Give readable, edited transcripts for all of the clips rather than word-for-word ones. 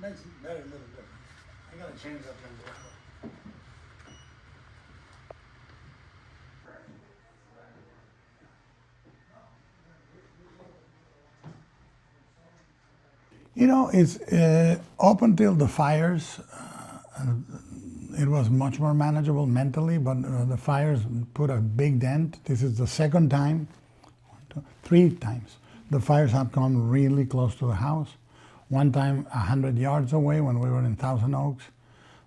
Makes very little difference. I gotta change that thing. You know, it's up until the fires, it was much more manageable mentally, but the fires put a big dent. This is the second time, 3 times. The fires have come really close to the house. One time 100 yards away when we were in Thousand Oaks.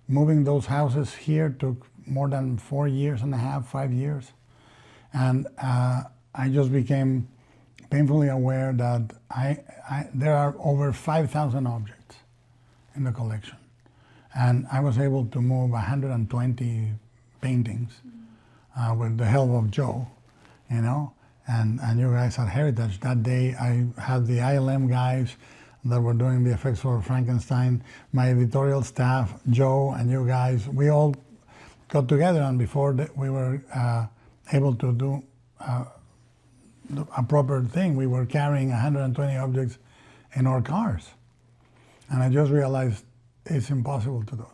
Moving those houses here took more than 4 years and a half, 5 years. And I just became painfully aware that there are over 5,000 objects in the collection. And I was able to move 120 paintings with the help of Joe, you know, and you guys at Heritage. That day I had the ILM guys that were doing the effects for Frankenstein, my editorial staff, Joe and you guys, we all got together, and before we were able to do a proper thing, we were carrying 120 objects in our cars. And I just realized it's impossible to do.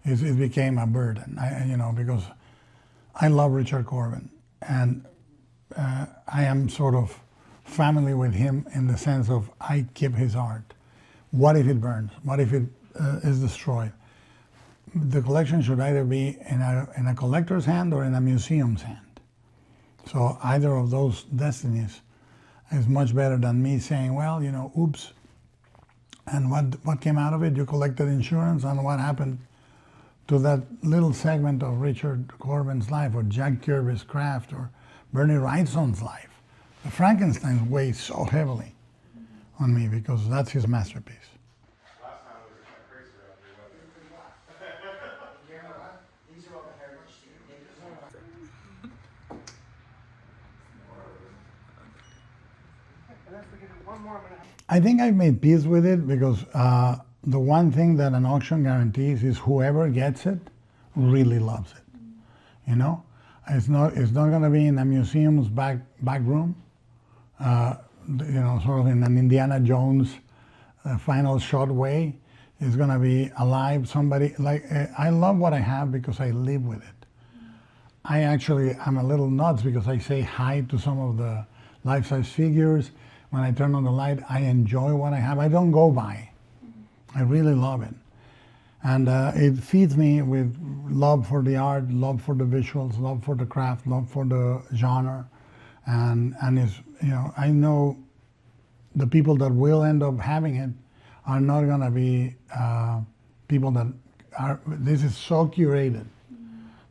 It became a burden, you know, because I love Richard Corbin, and I am sort of family with him in the sense of I keep his art. What if it burns? What if it is destroyed? The collection should either be in a collector's hand or in a museum's hand. So either of those destinies is much better than me saying, well, you know, oops. And what came out of it? You collected insurance, and what happened to that little segment of Richard Corbin's life, or Jack Kirby's craft, or Bernie Rison's life? The Frankenstein weighs so heavily on me because that's his masterpiece. Last time it was kind of crazy around here, wasn't it? These are all the heritage I think I've made peace with it because the one thing that an auction guarantees is whoever gets it really loves it. You know, it's not going to be in a museum's back room. You know, sort of in an Indiana Jones final shot way. It's going to be alive. Somebody like I love what I have because I live with it. I'm a little nuts because I say hi to some of the life-size figures. When I turn on the light, I enjoy what I have. I don't go by. I really love it. And it feeds me with love for the art, love for the visuals, love for the craft, love for the genre. And it's, you know, I know the people that will end up having it are not going to be people that are, this is so curated.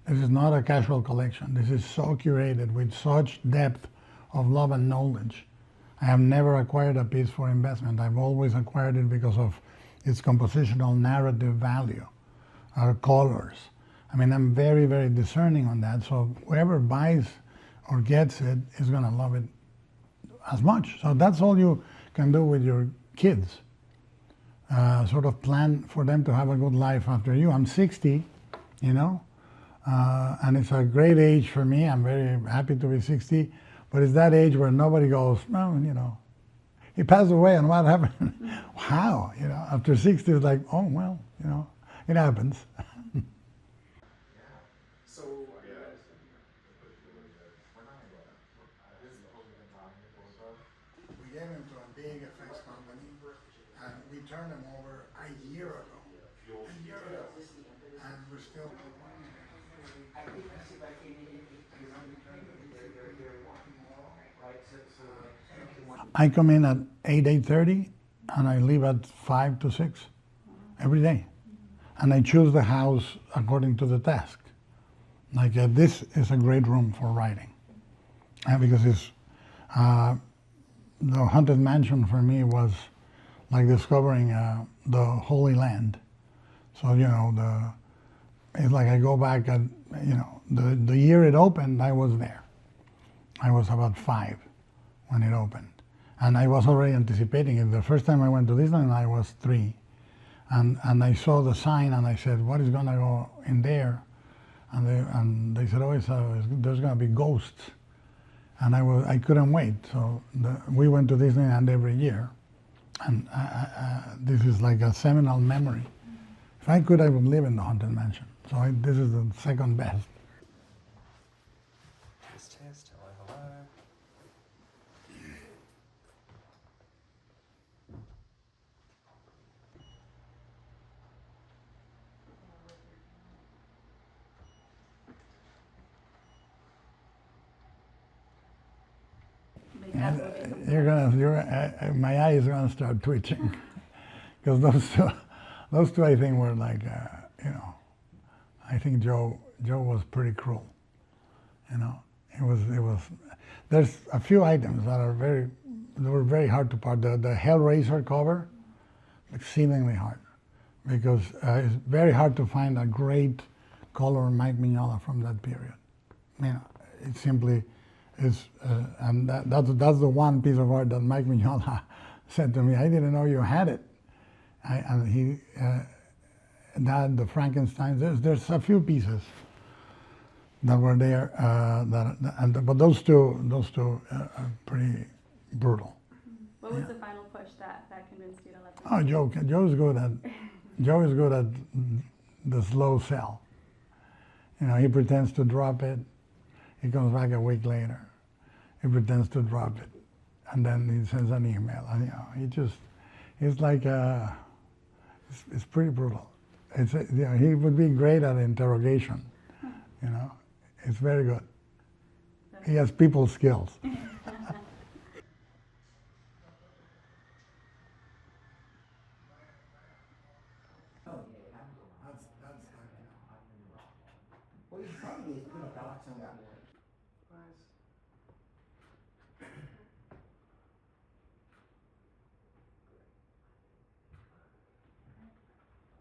This is not a casual collection. This is so curated with such depth of love and knowledge. I have never acquired a piece for investment. I've always acquired it because of its compositional narrative value, colors. I mean, I'm very, very discerning on that. So whoever buys or gets it is going to love it as much. So that's all you can do with your kids. Sort of plan for them to have a good life after you. I'm 60, you know, and it's a great age for me. I'm very happy to be 60. But it's that age where nobody goes, well, you know, he passed away and what happened? How? You know, after 60, it's like, oh, well, you know, it happens. So, We gave him to a big effects company, and we turned him over a year ago. And we're still... I come in at 8:30, and I leave at 5 to 6 every day. And I choose the house according to the task. Like this is a great room for writing. Because it's, the Haunted Mansion for me was like discovering the Holy Land. So, you know, it's like I go back and, you know, the year it opened, I was there. I was about 5 when it opened. And I was already anticipating it. The first time I went to Disneyland, I was 3. And I saw the sign and I said, what is going to go in there? And they said, oh, there's going to be ghosts. And I couldn't wait. So we went to Disneyland every year. And this is like a seminal memory. If I could, I would live in the Haunted Mansion. So this is the second best. Test, hello, hello. My eye is gonna start twitching because those two I think were like, I think Joe was pretty cruel. It was. There's a few items that were very hard to part. The Hellraiser cover, exceedingly hard, because it's very hard to find a great color Mike Mignola from that period. It simply is, and that's the one piece of art that Mike Mignola said to me, I didn't know you had it. And he, the Frankenstein, there's a few pieces that were there, but those two are pretty brutal. What was the final push that convinced you to let them? Oh, Joe is good at the slow sell. He pretends to drop it. He comes back a week later. He pretends to drop it, and then he sends an email. And he's like, it's pretty brutal. He would be great at interrogation. It's very good. He has people skills. Well, you probably put a box on that one. Guys,